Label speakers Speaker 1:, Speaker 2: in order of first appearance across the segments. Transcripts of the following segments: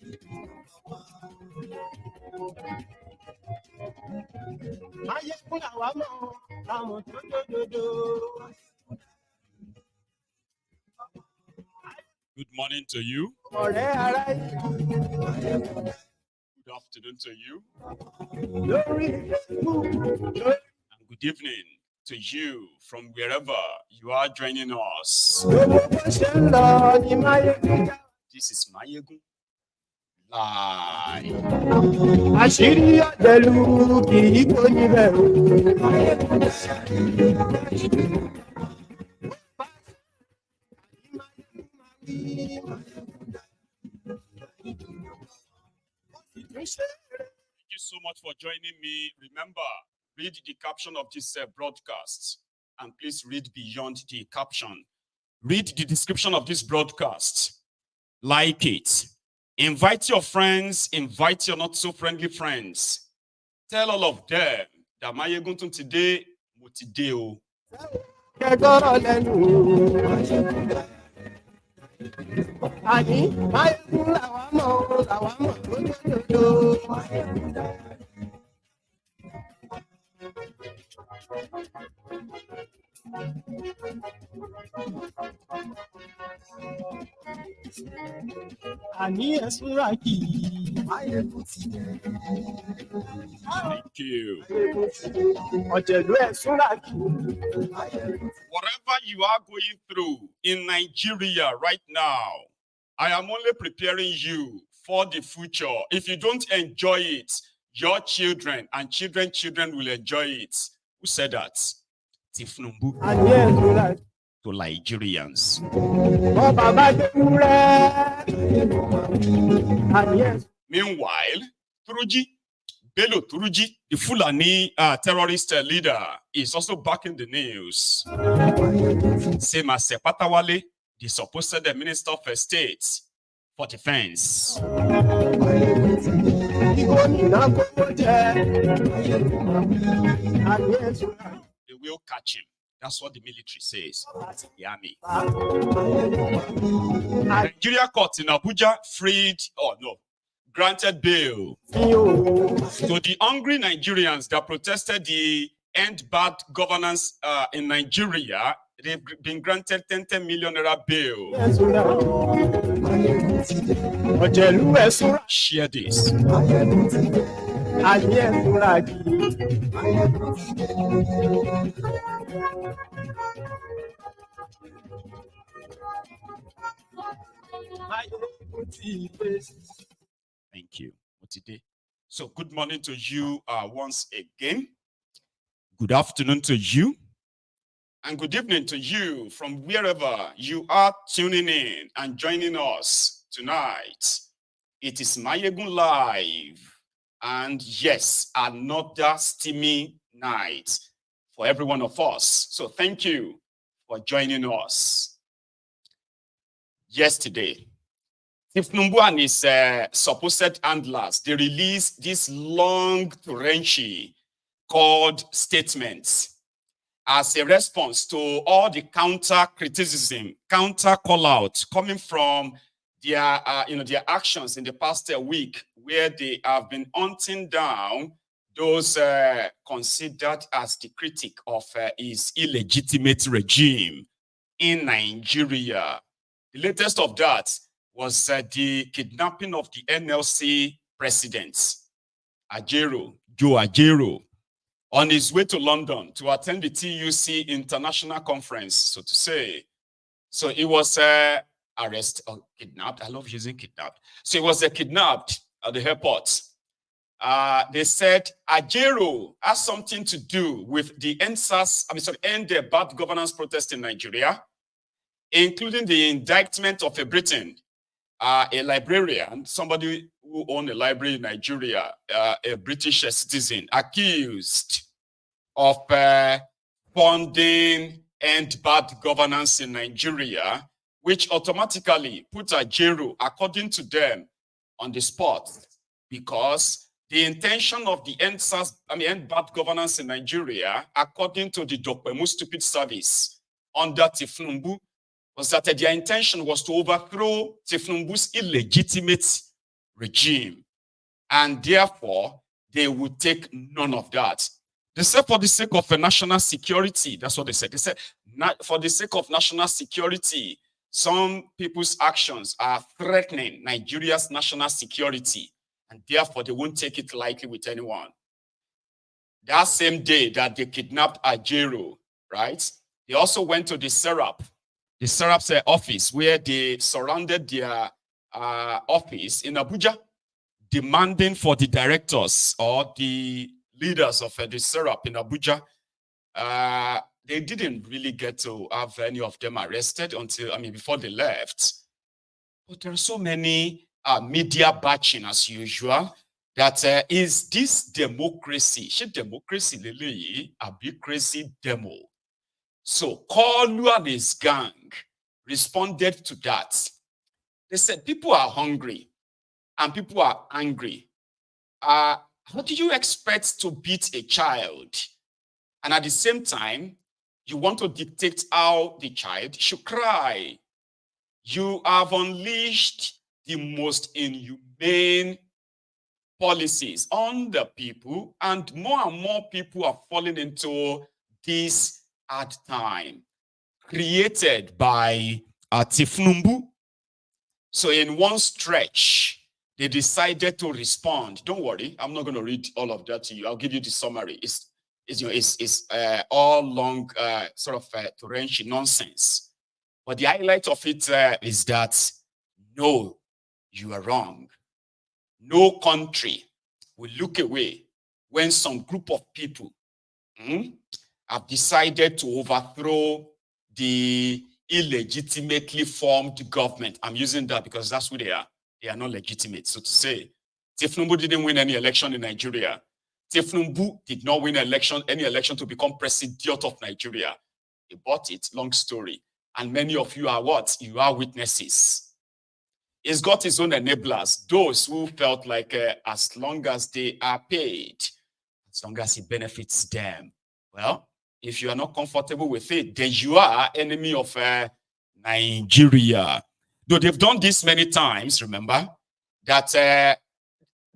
Speaker 1: Good morning to you. Good afternoon to you. And good evening to you from wherever you are joining us. This is Mayegun Live. Thank you so much for joining me. Remember, read the caption of this broadcast, and please read beyond the caption. Read the description of this broadcast. Like it. Invite your friends. Invite your not so friendly friends. Tell all of them that Mayegun today, Motideo. Thank you. Whatever you are going through in Nigeria right now, I am only preparing you for the future. If you don't enjoy it, your children and children will enjoy it. Who said that? Thiefnubu. To Nigerians. Meanwhile, Bello Turuji, the Fulani terrorist leader, is also back in the news. Same as Sepatawale, the supposed Minister of State for Defense. They will catch him. That's what the military says. That's the army. Nigeria court in Abuja granted bail to the hungry Nigerians that protested the End Bad Governance in Nigeria. They've been granted 10 million naira bail. Share this. Thank you. So good morning to you once again. Good afternoon to you. And good evening to you from wherever you are tuning in and joining us tonight. It is Mayegun Live. And yes, another steamy night for every one of us. So thank you for joining us. Yesterday, Thiefnubu and his supposed handlers, they released this long torrential called statements as a response to all the counter criticism, counter call out coming from their their actions in the past week, where they have been hunting down those considered as the critic of his illegitimate regime in Nigeria. The latest of that was the kidnapping of the NLC president, Joe Ajero, on his way to London to attend the TUC International Conference, so to say. So he was arrested or kidnapped. I love using kidnapped. So he was kidnapped at the airport. They said Ajero has something to do with the End Bad Governance protest in Nigeria, including the indictment of a Briton, a librarian, somebody who owned a library in Nigeria, a British citizen, accused of funding End Bad Governance in Nigeria, which automatically put Ajero, according to them, on the spot, because the intention of the End Bad Governance in Nigeria, according to the Dokpemu Stupid Service under Thiefnubu, was that their intention was to overthrow Thiefnubu's illegitimate regime. And therefore, they would take none of that. They said for the sake of national security, that's what they said. They said for the sake of national security, some people's actions are threatening Nigeria's national security, and therefore they won't take it lightly with anyone. That same day that they kidnapped Ajero, right? They also went to the Serap's office, where they surrounded their office in Abuja, demanding for the directors or the leaders of the Serap in Abuja. They didn't really get to have any of them arrested until, before they left. But there are so many media batching as usual. That is this democracy? Should democracy lele a big crazy demo? So Kolu and his gang responded to that. They said people are hungry and people are angry. How do you expect to beat a child? And at the same time, you want to dictate how the child should cry. You have unleashed the most inhumane policies on the people, and more people are falling into this hard time created by Thiefnubu. So in one stretch, they decided to respond. Don't worry, I'm not going to read all of that to you. I'll give you the summary. It's all long sort of torrential nonsense. But the highlight of it is that, no, you are wrong. No country will look away when some group of people have decided to overthrow the illegitimately formed government. I'm using that because that's who they are. They are not legitimate, so to say. Thiefnubu didn't win any election in Nigeria. Thiefnubu did not win any election to become president of Nigeria. He bought it, long story. And many of you are what? You are witnesses. He's got his own enablers, those who felt like as long as they are paid, as long as it benefits them. Well, if you are not comfortable with it, then you are enemy of Nigeria. Though they've done this many times, remember, that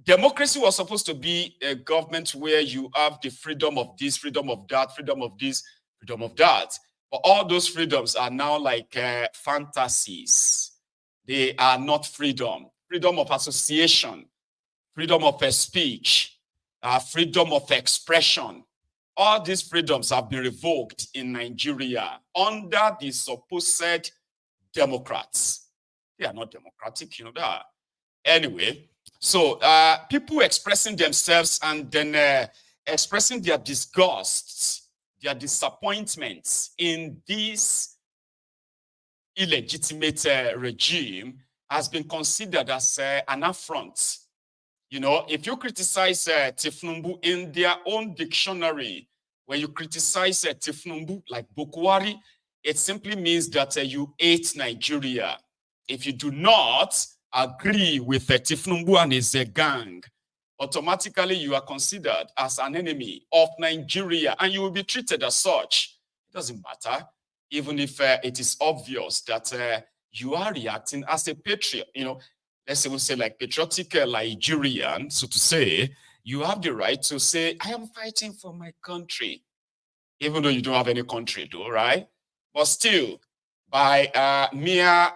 Speaker 1: democracy was supposed to be a government where you have the freedom of this, freedom of that, freedom of this, freedom of that. But all those freedoms are now like fantasies. They are not freedom. Freedom of association, freedom of speech, freedom of expression. All these freedoms have been revoked in Nigeria under the supposed Democrats. They are not democratic, you know that. Anyway, so people expressing themselves and then expressing their disgusts, their disappointments in this illegitimate regime has been considered as an affront. You know, if you criticize Thiefnubu in their own dictionary, when you criticize Thiefnubu like Bokwari, it simply means that you hate Nigeria. If you do not agree with Thiefnubu and his gang, automatically you are considered as an enemy of Nigeria and you will be treated as such. It doesn't matter. Even if it is obvious that you are reacting as a patriot, you know, let's say we'll say like patriotic Nigerian, so to say, you have the right to say, I am fighting for my country, even though you don't have any country though, right? But still, by mere,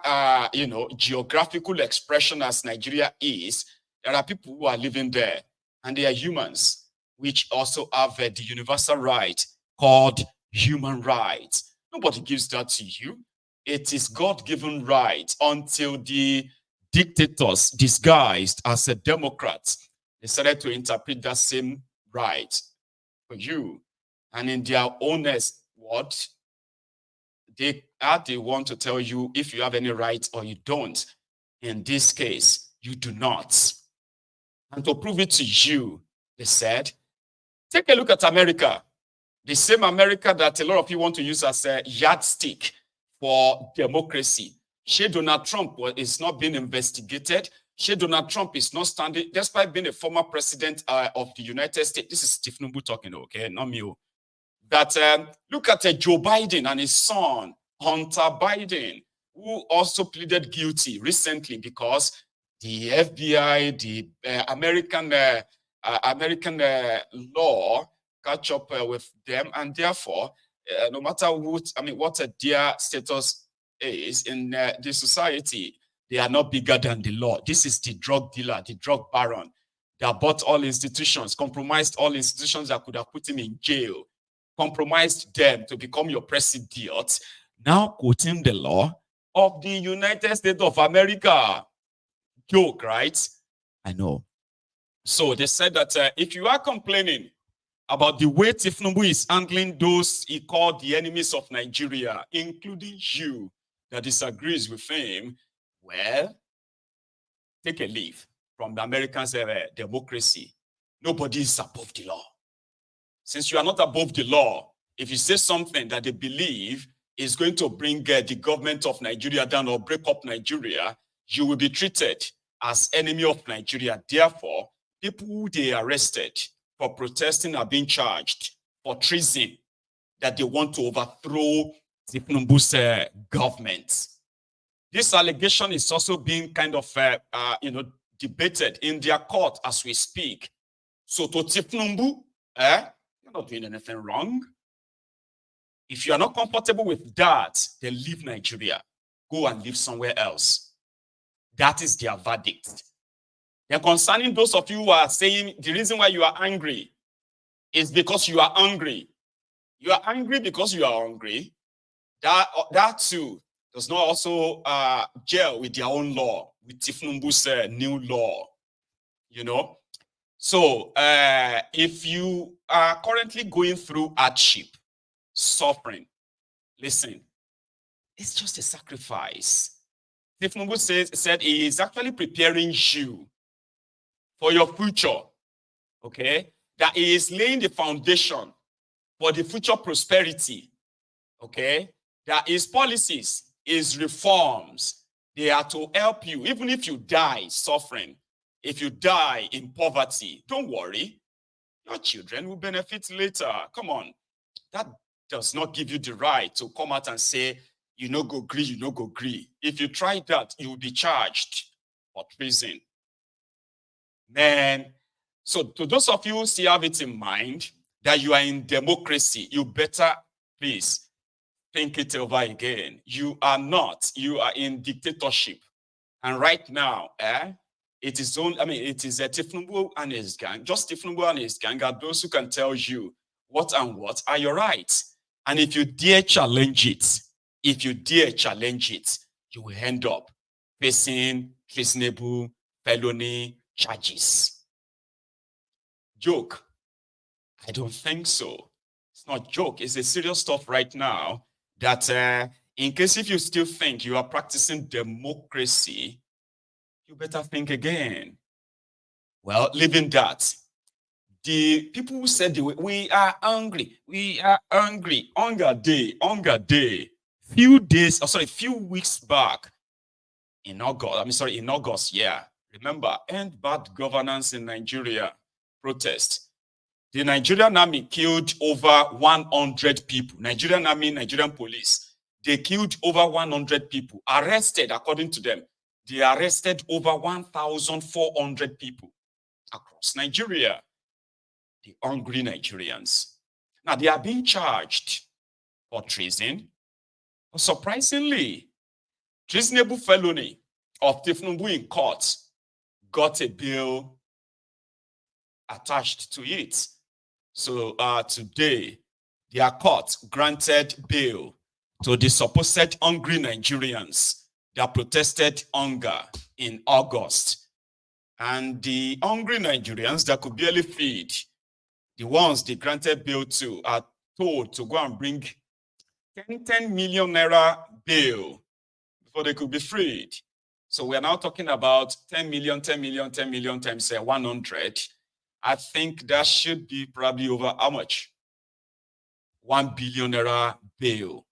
Speaker 1: geographical expression as Nigeria is, there are people who are living there and they are humans, which also have the universal right called human rights. Nobody gives that to you. It is God-given right until the dictators disguised as a Democrats decided to interpret that same right for you. And in their honest words, they want to tell you if you have any right or you don't. In this case, you do not. And to prove it to you, they said, take a look at America. The same America that a lot of you want to use as a yardstick for democracy. Donald Trump is not being investigated. Donald Trump is not standing, despite being a former president of the United States. This is Thiefnubu talking, okay, not me. That look at Joe Biden and his son, Hunter Biden, who also pleaded guilty recently because the FBI, the American law catch up with them, and therefore, no matter what their status is in the society, they are not bigger than the law. This is the drug dealer, the drug baron that bought all institutions, compromised all institutions that could have put him in jail, compromised them to become your president, now quoting the law of the United States of America. Joke, right? I know. So they said that if you are complaining about the way Thiefnubu is handling those he called the enemies of Nigeria, including you that disagrees with him, well, take a leave from the American democracy. Nobody is above the law. Since you are not above the law, if you say something that they believe is going to bring the government of Nigeria down or break up Nigeria, you will be treated as enemy of Nigeria. Therefore, people who they arrested for protesting are being charged for treason, that they want to overthrow Thiefnubu's government. This allegation is also being kind of debated in their court as we speak. So to Thiefnubu, you're not doing anything wrong. If you are not comfortable with that, then leave Nigeria. Go and live somewhere else. That is their verdict. And concerning those of you who are saying the reason why you are angry is because you are hungry. You are angry because you are hungry. That too does not also gel with their own law, with Thiefnubu's new law. So if you are currently going through hardship, suffering, listen, it's just a sacrifice. Thiefnubu said he is actually preparing you for your future, okay? That he is laying the foundation for the future prosperity, okay? That his policies, his reforms, they are to help you, even if you die suffering, if you die in poverty, don't worry. Your children will benefit later. Come on. That does not give you the right to come out and say, you no go gree, you no go gree. If you try that, you will be charged for treason. Man, so to those of you who still have it in mind that you are in democracy, you better, please, think it over again. You are not. You are in dictatorship. And right now, it is Thiefnubu and his gang. Just Thiefnubu and his gang are those who can tell you what and what are your rights. And if you dare challenge it, you will end up facing treasonable felony charges. Joke? I don't think so. It's not joke. It's a serious stuff right now that in case if you still think you are practicing democracy, you better think again. Well, leaving that, the people who said we are hungry, hunger day. Few weeks back in August, yeah. Remember, end bad governance in Nigeria protest. The Nigerian army killed over 100 people. Nigerian army, Nigerian police, they killed over 100 people. Arrested, according to them, they arrested over 1,400 people across Nigeria. The hungry Nigerians. Now, they are being charged for treason. But surprisingly, treasonable felony of Thiefnubu in court got a bill attached to it. So today, their court granted bail to the supposed hungry Nigerians that protested hunger in August. And the hungry Nigerians that could barely feed, the ones they granted bail to, are told to go and bring 10 million naira bail before they could be freed. So we are now talking about 10 million times 100. I think that should be probably over how much? 1 billion naira bail.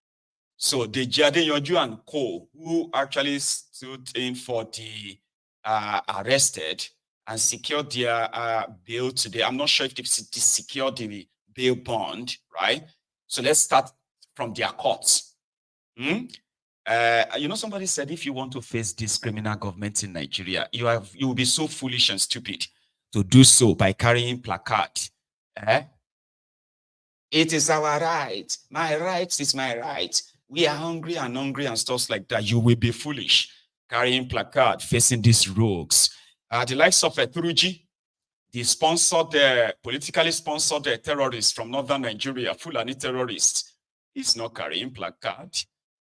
Speaker 1: So the Jade Yonju and Co, who actually stood in for the arrested and secured their bail today. I'm not sure if they secured the bail bond, right? So let's start from their courts. Somebody said if you want to face this criminal government in Nigeria, you will be so foolish and stupid to do so by carrying placard. It is our right. My rights is my right. We are hungry and stuff like that. You will be foolish carrying placard facing these rogues. The likes of Thuruji, the politically sponsored terrorists from northern Nigeria, Fulani terrorists, he's not carrying placard.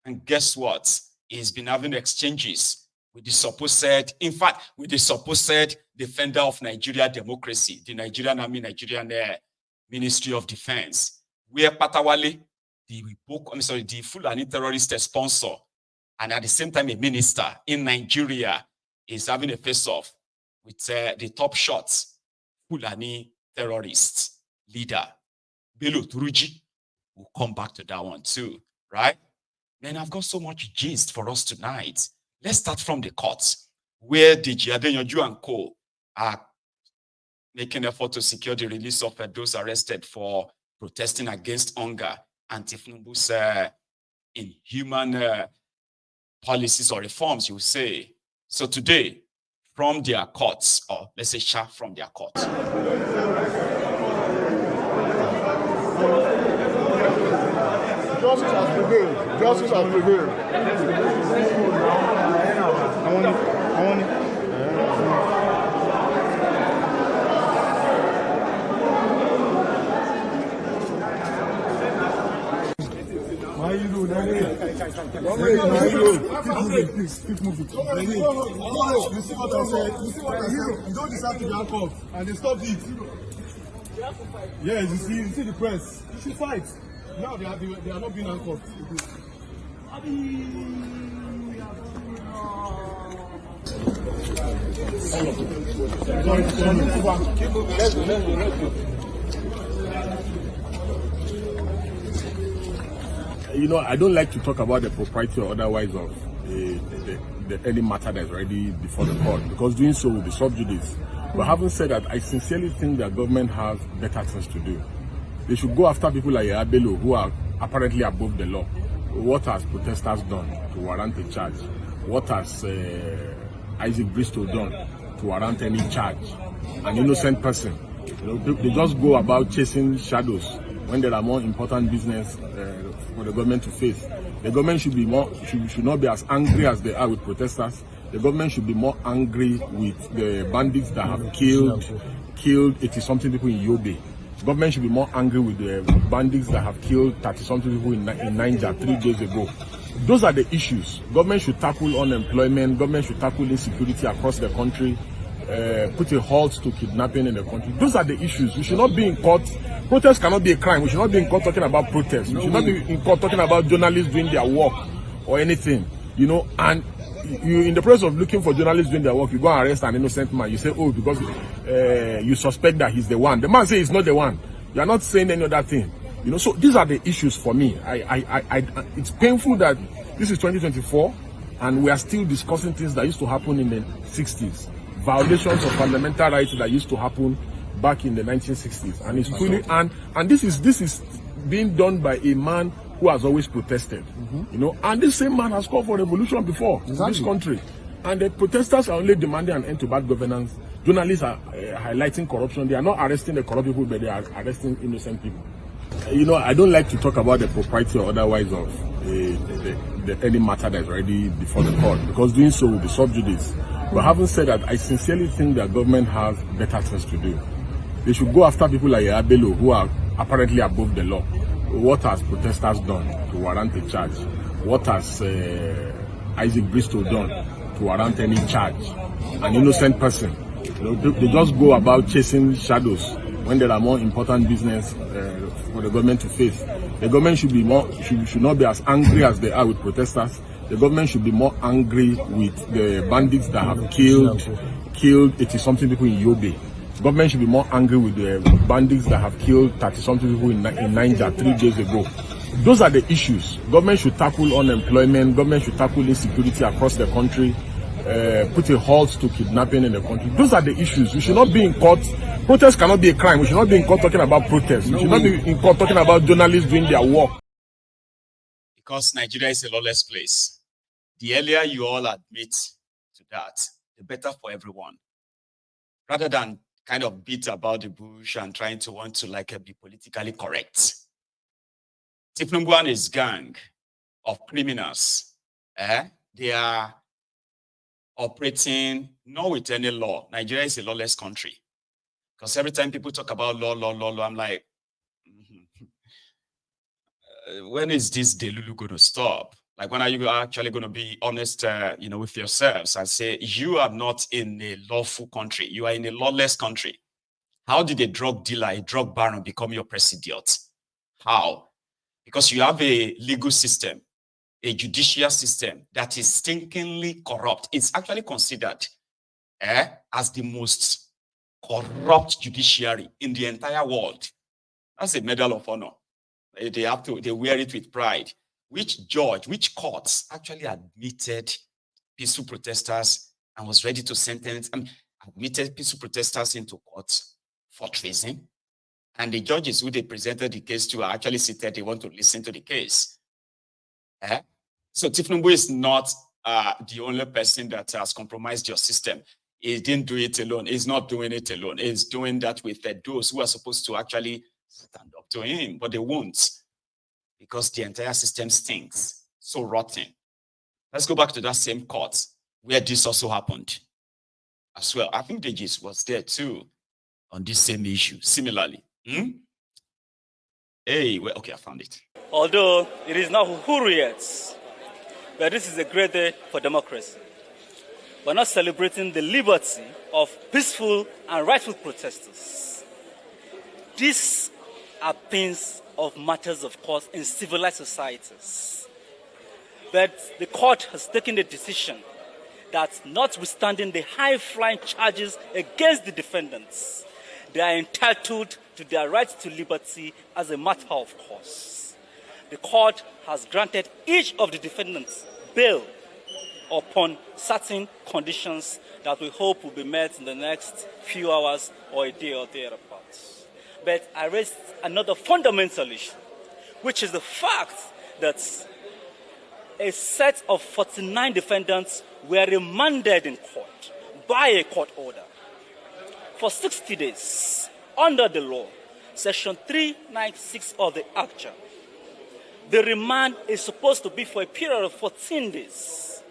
Speaker 1: And guess what? He's been having exchanges with the supposed defender of Nigeria democracy, the Nigerian Army, Nigerian Ministry of Defense, where Patawale, the Fulani terrorist sponsor, and at the same time a minister in Nigeria, is having a face-off with the top shots Fulani terrorist leader, Bello Thuruji. We'll come back to that one too, right? Man, I've got so much gist for us tonight. Let's start from the courts, where the Adeyanju and co are making effort to secure the release of those arrested for protesting against hunger and Thiefnubu's inhuman policies or reforms, you say. So today, from their courts, or let's say from their courts.
Speaker 2: Justice has prevailed. Justice has prevailed. I want it. Why you do that? Keep moving. You see what I said? You don't deserve to be handcuffed, and they stopped it. Yes, you see the press. You should fight. Now they are not being handcuffed.
Speaker 3: I don't like to talk about the propriety or otherwise of any matter that is already before the court, because doing so will be sub judice. But having said that, I sincerely think that government has better things to do. They should go after people like Bello, who are apparently above the law. What has protesters done to warrant a charge? What has Isaac Bristol done to warrant any charge? An innocent person. They just go about chasing shadows when there are more important business for the government to face. The government should not be as angry as they are with protesters. The government should be more angry with the bandits that have killed 80-something people in Yobe. Government should be more angry with the bandits that have killed 30-something people in Niger 3 days ago. Those are the issues. Government should tackle unemployment. Government should tackle insecurity across the country. Put a halt to kidnapping in the country. Those are the issues. We should not be in court. Protest cannot be a crime. We should not be in court talking about protests. We should not be in court talking about journalists doing their work or anything. And you, in the process of looking for journalists doing their work, you go and arrest an innocent man. You say, oh, because you suspect that he's the one. The man says he's not the one. You are not saying any other thing. So these are the issues for me. It's painful that this is 2024 and we are still discussing things that used to happen in the 60s. Violations of fundamental rights that used to happen back in the 1960s. And it's truly, and this is being done by a man who has always protested, and this same man has called for revolution before in this country. And the protesters are only demanding an end to bad governance. Journalists are highlighting corruption. They are not arresting the corrupt people, but they are arresting innocent people. I don't like to talk about the propriety or otherwise of any matter that is already before the court, because doing so will be sub judice. But having said that, I sincerely think that government has better things to do. They should go after people like Bello, who are apparently above the law. What has protesters done to warrant a charge? What has Isaac Bristol done to warrant any charge? An innocent person. They just go about chasing shadows when there are more important business for the government to face. The government should not be as angry as they are with protesters. The government should be more angry with the bandits that have killed 80-something people in Yobe. Government should be more angry with the bandits that have killed 30-something people in Niger 3 days ago. Those are the issues. Government should tackle unemployment. Government should tackle insecurity across the country. Put a halt to kidnapping in the country. Those are the issues. We should not be in court. Protest cannot be a crime. We should not be in court talking about protests. We should not be in court talking about journalists doing their work.
Speaker 1: Because Nigeria is a lawless place. the earlier you all admit to that, the better for everyone. Rather than kind of beat about the bush and trying to want to be politically correct. Thiefnubu and his gang of criminals, they are operating not with any law. Nigeria is a lawless country. Because every time people talk about law, I'm like, when is this delulu going to stop? Like, when are you actually going to be honest, with yourselves and say, you are not in a lawful country. You are in a lawless country. How did a drug dealer, a drug baron become your president? How? Because you have a legal system, a judicial system that is stinkingly corrupt. It's actually considered as the most corrupt judiciary in the entire world. That's a medal of honor. They wear it with pride. Which judge, which courts actually admitted peaceful protesters and was ready to sentence, admitted peaceful protesters into court for treason? And the judges who they presented the case to are actually seated, they want to listen to the case. So Thiefnubu is not the only person that has compromised your system. He didn't do it alone. He's not doing it alone. He's doing that with those who are supposed to actually stand up to him, but they won't, because the entire system stinks. So rotten. Let's go back to that same court where this also happened as well. I think Degis was there too on this same issue, similarly. Hey, well, okay, I found it.
Speaker 4: Although it is not Uhuru yet, but this is a great day for democracy. We're not celebrating the liberty of peaceful and rightful protesters. These are things of matters of course in civilized societies. But the court has taken the decision that notwithstanding the high-flying charges against the defendants, they are entitled to their right to liberty as a matter of course. The court has granted each of the defendants bail upon certain conditions that we hope will be met in the next few hours or a day or thereabouts. But I raised another fundamental issue, which is the fact that a set of 49 defendants were remanded in court by a court order for 60 days under the law, Section 396 of the ACTA. The remand is supposed to be for a period of 14 days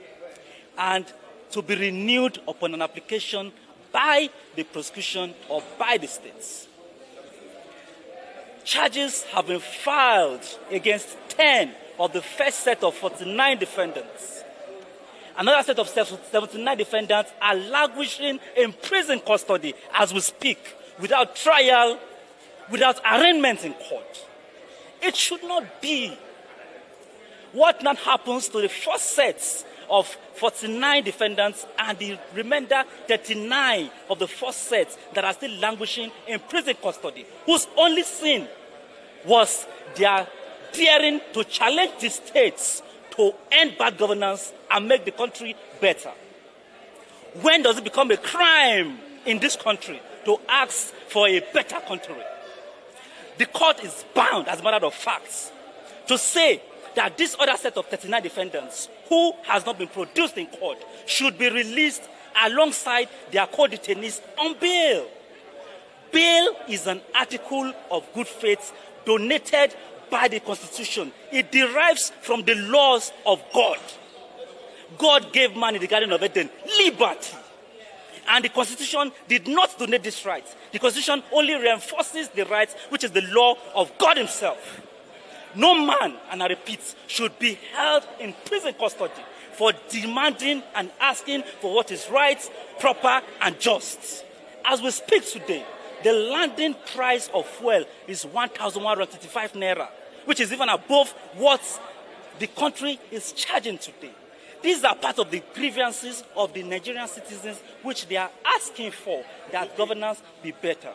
Speaker 4: and to be renewed upon an application by the prosecution or by the states. Charges have been filed against 10 of the first set of 49 defendants. Another set of 79 defendants are languishing in prison custody as we speak, without trial, without arraignment in court. It should not be. What now happens to the first sets of 49 defendants and the remainder 39 of the first set that are still languishing in prison custody, whose only sin was their daring to challenge the states to end bad governance and make the country better? When does it become a crime in this country to ask for a better country? The court is bound, as a matter of fact, to say that this other set of 39 defendants who has not been produced in court should be released alongside their co-detainees on bail. Bail is an article of good faith donated by the Constitution. It derives from the laws of God. God gave man in the Garden of Eden liberty. And the Constitution did not donate this right. The Constitution only reinforces the rights, which is the law of God himself. No man, and I repeat, should be held in prison custody for demanding and asking for what is right, proper, and just. As we speak today, the landing price of fuel is 1,155 naira, which is even above what the country is charging today. These are part of the grievances of the Nigerian citizens, which they are asking for, that governance be better.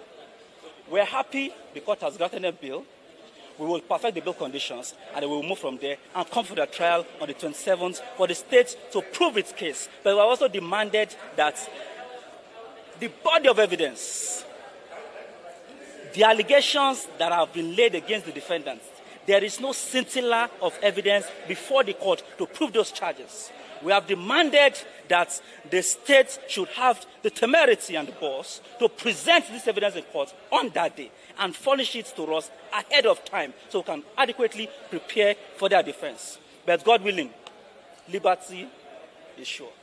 Speaker 4: We're happy the court has granted a bill. We will perfect the bill conditions, and we will move from there and come for the trial on the 27th for the state to prove its case. But we also demanded that the body of evidence, the allegations that have been laid against the defendants, there is no scintilla of evidence before the court to prove those charges. We have demanded that the state should have the temerity and the balls to present this evidence in court on that day and furnish it to us ahead of time so we can adequately prepare for their defense. But God willing, liberty is sure.